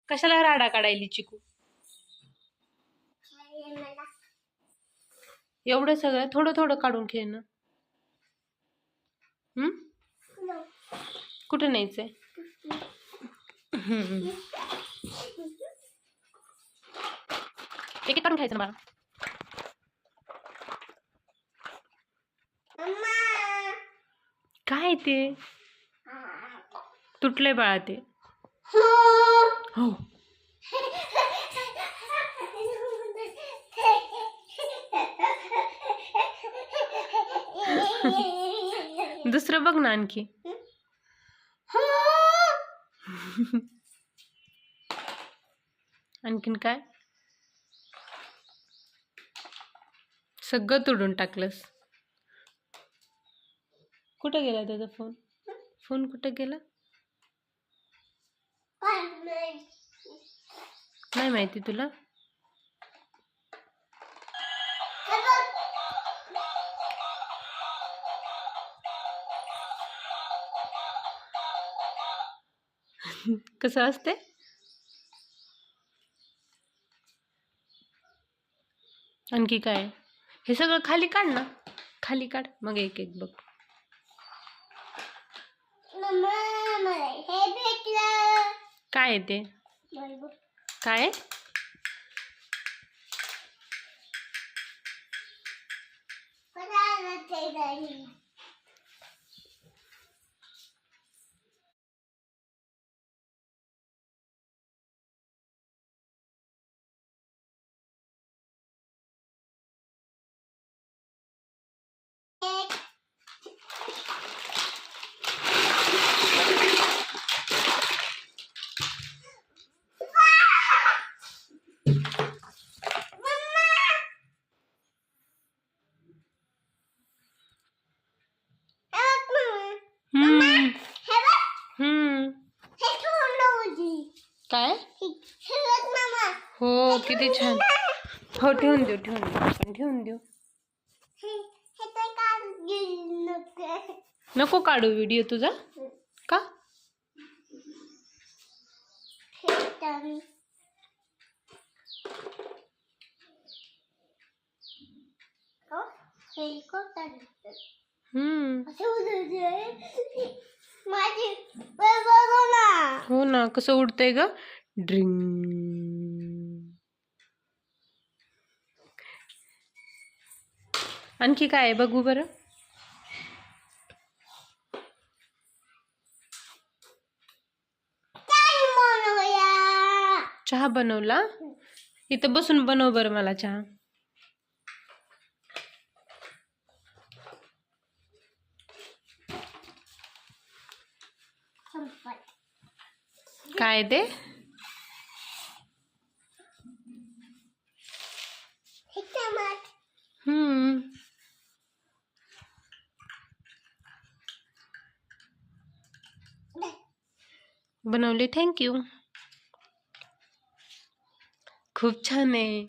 कशाला राडा काढायली चिकू? एवढं सगळं थोडं थोडं काढून खेळ ना. कुठं न्यायचंय? एक एक काढून खायचं ना बाळा. काय ते तुटलंय बाळा ते. हो दुसरं बघ ना आणखी. आणखीन काय? सगळं तोडून टाकलंस. कुठं गेला त्याचा फोन? फोन कुठं गेला? नाही माहिती तुला? कसं असते? आणखी काय? हे सगळं खाली काढ ना. खाली काढ मग एक एक बघ. काय आहे ते? काय? काय? हो किती छान. हो ठेवून देऊ आपण ठेवून देऊ. नको काढू व्हिडिओ तुझा. का? हो ना कसं उडतंय ग. ड्रिंग. आणखी काय आहे बघू बरं. चहा बनवला. इथं बसून बनव बरं मला चहा. काय ते? बनवले. थँक्यू. खूप छान आहे.